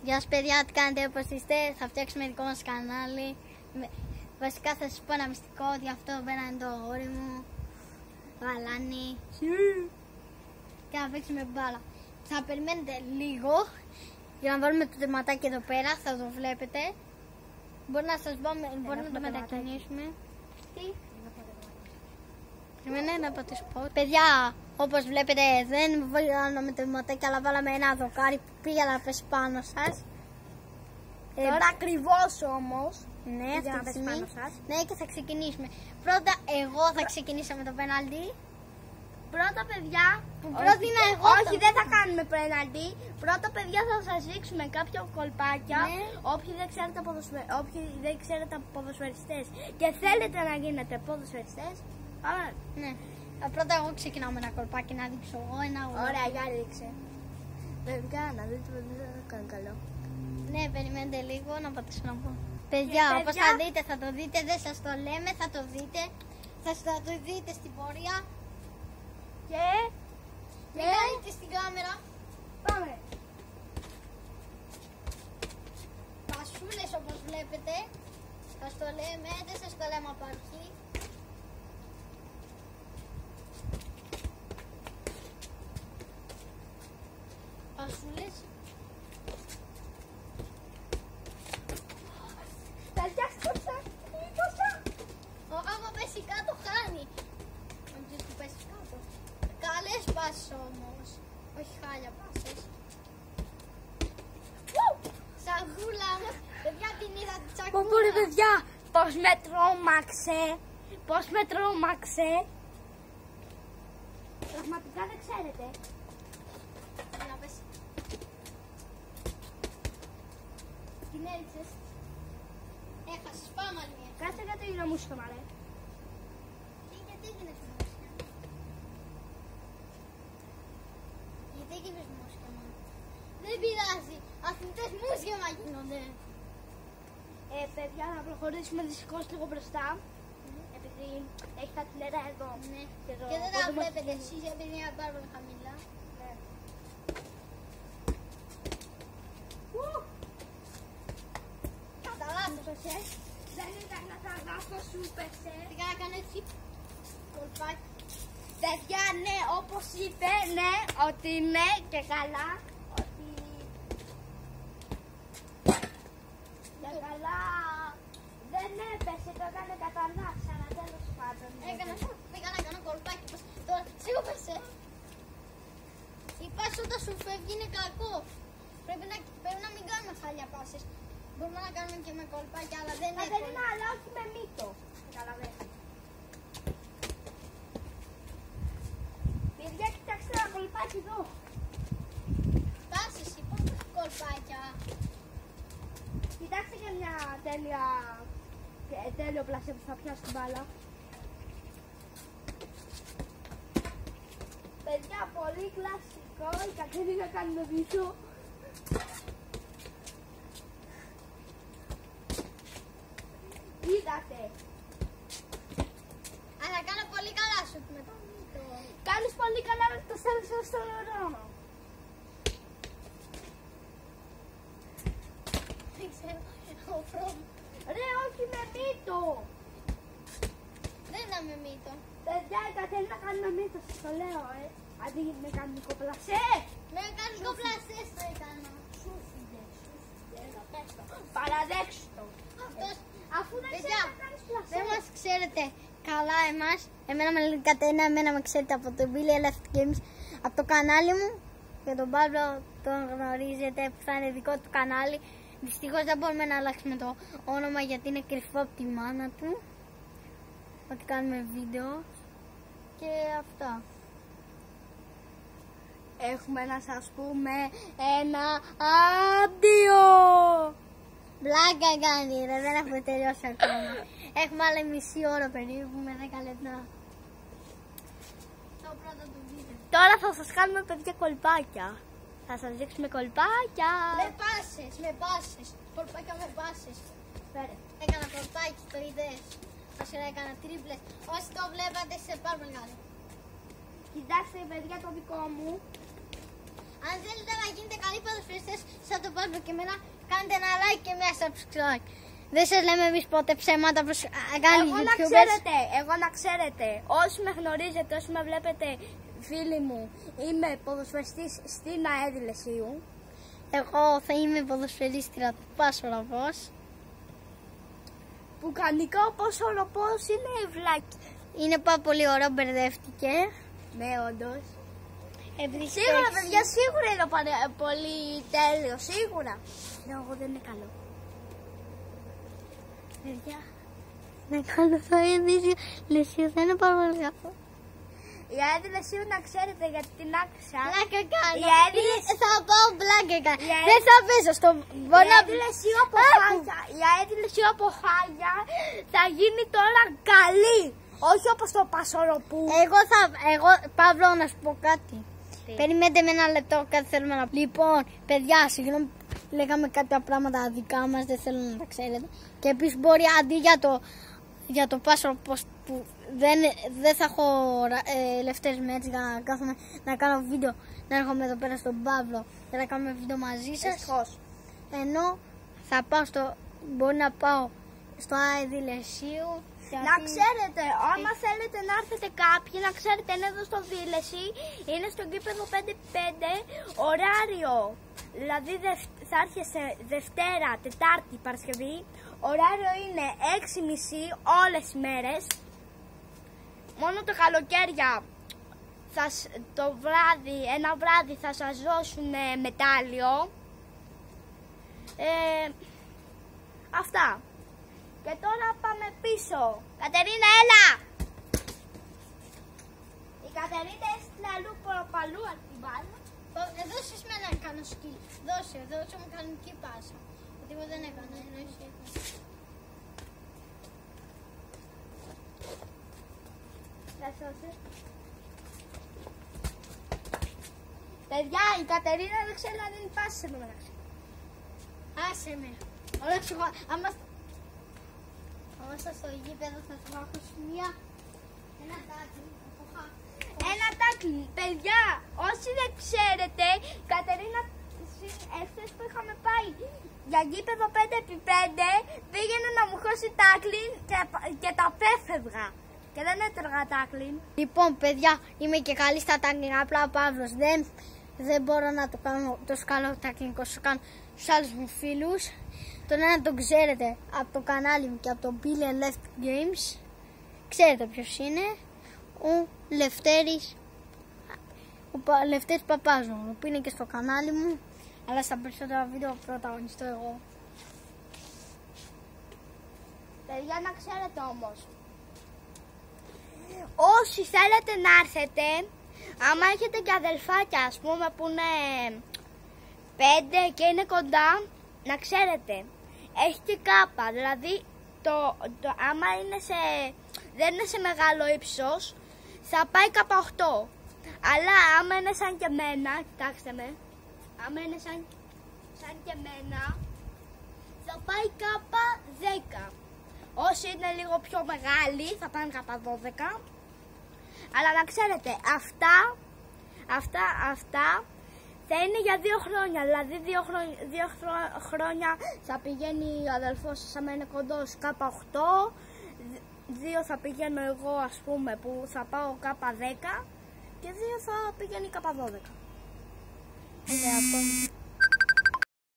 Γεια σας παιδιά, τι κάνετε, όπως είστε? Θα φτιάξουμε δικό μας κανάλι. Βασικά θα σας πω ένα μυστικό, ότι αυτό είναι το αγόρι μου, γαλάνι. Και να παίξουμε μπάλα. Θα περιμένετε λίγο για να βάλουμε το τερματάκι εδώ πέρα, θα το βλέπετε. Μπορεί να σας πούμε, μπορεί να το μετακινήσουμε. Τι? Περιμένετε να πατήσω πόδι. Παιδιά, όπως βλέπετε δεν βάλαμε το τερματάκι, αλλά βάλαμε ένα δοκάρι που πήγε να πέσει πάνω σας. Τώρα ακριβώς όμως. Ναι, για να πέσει πάνω σας. Ναι, και θα ξεκινήσουμε. Πρώτα εγώ θα ξεκινήσω με το πέναλτι. Πρώτα παιδιά, πρότεινα εγώ όχι δεν θα κάνουμε πέναλτι. Πρώτα παιδιά θα σας δείξουμε κάποια κολπάκια. Ναι. Όποιοι δεν ξέρετε από ποδοσφαιριστές και θέλετε να γίνετε ποδοσφαιριστές, πάμε. Ναι. Πρώτα εγώ ξεκινάω με ένα κολπάκι να δείξω εγώ ένα αγόρι. Ωραία, για ρίξε. Παιδιά, να δείτε ότι δεν θα κάνει καλό. Ναι, περιμένετε λίγο να πατήσω να πω. Παιδιά, όπως θα δείτε, θα το δείτε, δεν σας το λέμε, θα το δείτε. Θα το δείτε στην πορεία. Και Μιλάτε στην κάμερα. πάμε. Πασούλες όπως βλέπετε. Σας το λέμε, δεν σας το λέμε από αρχή. Πασούλες. Παιδιά, σκόψα. Άμα πέσει κάτω χάνει. Νομίζω ότι πέσει κάτω. Καλές πάσες όμως. Όχι χάλια πάσες. Σαγούλα μας. Παιδιά την είδα τη τσακούλα. Πω ρε παιδιά, πώς με τρόμαξε. Πώς με τρόμαξε. Πραγματικά δεν ξέρετε. Να πέσει. Την έριξες. Έχασες, πάμε άλλη μία. Κάτσε κάτω για να μου στο μαρέ. Γιατί έγινες μόσχημα? Γιατί έγινες μόσχημα? Δεν πειράζει. Αθλητές μόσχημα γίνονται. Παιδιά, να προχωρήσουμε δυστυχώς λίγο μπροστά. Επειδή έχει τα τηλέρα εδώ. Ναι. εδώ Και δεν τα πόδι μας βλέπετε βγαίνει. εσείς επειδή είναι πάρα πολύ χαμηλά. Ναι. Κατά λάθος. Δεν ήταν να τα γράφω σου πέσε. Πήγα να κάνω έτσι. Κολπάκι. Παιδιά, ναι, όπως είπε, ναι, ότι ναι και καλά. Ότι... Και καλά δεν έπεσε, το έκανε κατά λάθος, αλλά τέλος πάντων. Πήγα να κάνω κολπάκι. Τώρα σίγουρα. Η πάση όταν σου φεύγει είναι κακό. Πρέπει να μην κάνουμε χάλια πάσες. Μπορούμε να κάνουμε και με κολπάκια, αλλά δεν είναι εύκολο. Κατερίνα, αλλά όχι με μύτο. Καταλαβαίνετε. Παιδιά, κοιτάξτε ένα κολπάκι εδώ. Πάσες, υπάρχουν κολπάκια. Κοιτάξτε και μια τέλειο πλασέ που θα πιάσει την μπάλα. Παιδιά, πολύ κλασικό. Η Κατερίνα κάνει με πίσω. Είδατε. Αλλά κάνω πολύ καλά σου με το μύτο. Κάνεις πολύ καλά να το στέλνεις στο νερό. Δεν ξέρω, ο Φρόμ. Ρε, όχι με μύτο. Δεν ήταν με μύτο. Παιδιά, η Κατερίνα κάνει με μύτο, σας το λέω, αντί με κανονικό πλασέ. Με κανονικό πλασές το έκανα. Σου φύγε, έλα, πες το. Παραδέξου το. Αυτός, Αφού δεν παιδιά, ξέρεις να κάνεις πλασέ. δεν μας ξέρετε καλά εμάς. Εμένα με λένε Κατερίνα, εμένα με ξέρετε από το Billy Left Games. Από το κανάλι μου και τον Παύλο τον γνωρίζετε που θα είναι δικό του κανάλι. Δυστυχώς δεν μπορούμε να αλλάξουμε το όνομα γιατί είναι κρυφό από τη μάνα του. Ότι κάνουμε βίντεο και αυτά. Έχουμε να σας πούμε ένα αντίο. Μπλάκα κάνει ρε, δεν έχουμε τελειώσει ακόμα. Έχουμε άλλη μισή ώρα περίπου με 10 λεπτά. Το πρώτο του βίντεο. Τώρα θα σας κάνουμε παιδιά κολπάκια. Θα σας δείξουμε κολπάκια. Με πάσες. Κολπάκια με πάσες. Φέρε. Έκανα κολπάκι, το είδες. Όσοι έκανα τρίπλες. Όσοι το βλέπατε, είσαι πάρα πολύ καλό. Κοιτάξτε παιδιά το δικό μου. Αν θέλετε να γίνετε καλοί ποδοσφαιριστές σαν τον Παύλο και εμένα, κάντε ένα like και μια subscribe. Δεν σας λέμε εμείς ποτέ ψέματα προς άλλοι YouTubers. Εγώ να ξέρετε, όσοι με γνωρίζετε, όσοι με βλέπετε φίλοι μου, είμαι ποδοσφαιριστής στην ΑΕΔ Λεσίου. Εγώ θα είμαι ποδοσφαιρίστρια του Πάσο Ραπός. Που κανονικά ο Πάσο Ραπός είναι βλάκι. Είναι πάρα πολύ ωραίο, μπερδεύτηκε. Ναι, όντως. Επίσης, Σίγουρα, παιδιά, σίγουρα είναι πολύ τέλειο, σίγουρα. Ναι, εγώ δεν είναι καλό. παιδιά, να κάνω το ίδιο Λεσίου, θα είναι πάρα πολύ καλό. Η ΑΕΔ Λεσίου να ξέρετε γιατί την άκουσα. Πλάκα κάνω. Η ΑΕΔ Θα πάω πλάκα κάνω. Δεν θα παίζω στο... Η ΑΕΔ Λεσίου από Χάγια. Η ΑΕΔ Λεσίου από Χάγια θα γίνει τώρα καλή. Όχι όπως το Πασοροπού. Εγώ, Παύλο, να σου πω κάτι. Περιμένετε με ένα λεπτό, κάτι θέλουμε να... Λοιπόν, παιδιά, συγγνώμη, λέγαμε κάποια πράγματα δικά μας, δεν θέλω να τα ξέρετε. Και επίσης μπορεί αντί για το Πάσο που δεν θα έχω ελεύθερες μέρες για να κάθομαι να κάνω βίντεο, να έρχομαι εδώ πέρα στον Παύλο για να κάνουμε βίντεο μαζί σας. Ευτυχώς. Ενώ θα πάω μπορεί να πάω στο ΑΕΔ Λεσίου. Να ξέρετε, άμα θέλετε να έρθετε κάποιοι, να ξέρετε, είναι εδώ στο Δήλεση, είναι στο γήπεδο 5-5, ωράριο, δηλαδή θα έρχεσαι Δευτέρα, Τετάρτη, Παρασκευή, ωράριο είναι 6:30 όλες τις μέρες, μόνο το καλοκαίρια, το βράδυ, ένα βράδυ θα σας δώσουν μετάλλιο, αυτά. Και τώρα πάμε πίσω. Κατερίνα, έλα! Η Κατερίνα έστειλε αλλού προπαλού από την μπάλα. Δώσε με να κάνω σκύλ. Δώσε μου κανονική πάσα. Τίποτα δεν έκανα, ενώ εσύ έκανα. Θα σώσει. Παιδιά, η Κατερίνα δεν ξέρει να δίνει πάση σε μεταξύ. Άσε με. Όλα σου άμα στο γήπεδο θα σου έχω ένα τάκλι. Ένα τάκλι. Παιδιά, όσοι δεν ξέρετε, Κατερίνα, εχθές που είχαμε πάει για γήπεδο 5x5, πήγαινε να μου χώσει τάκλι και τα πέφευγα. Και δεν έτρωγα τάκλι. Λοιπόν, παιδιά, είμαι και καλή στα τάκλι. Απλά ο Παύλος δεν μπορώ να το κάνω τόσο καλό τάκλι όσο κάνω στους άλλους μου φίλους. Τον ένα τον ξέρετε από το κανάλι μου και από το Billy and Left Games. Ξέρετε ποιος είναι. Ο Λευτέρης Παπάζογλου, που είναι και στο κανάλι μου. Αλλά στα περισσότερα βίντεο πρωταγωνιστώ εγώ. Παιδιά, να ξέρετε όμως, όσοι θέλετε να έρθετε, άμα έχετε και αδελφάκια, ας πούμε, που είναι 5 και είναι κοντά, να ξέρετε, έχει και κάπα, δηλαδή άμα δεν είναι σε μεγάλο ύψος, θα πάει κάπα 8. Αλλά άμα είναι σαν και εμένα, κοιτάξτε με, άμα είναι σαν και εμένα, θα πάει κάπα 10. Όσοι είναι λίγο πιο μεγάλοι, θα πάνε κάπα 12. Αλλά να ξέρετε, αυτά θα είναι για 2 χρόνια, δηλαδή 2 χρόνια θα πηγαίνει ο αδελφός σας, άμα είναι κοντός, κάπα 8, 2 θα πηγαίνω εγώ, ας πούμε, που θα πάω κάπα 10 και 2 θα πηγαίνει κάπα 12.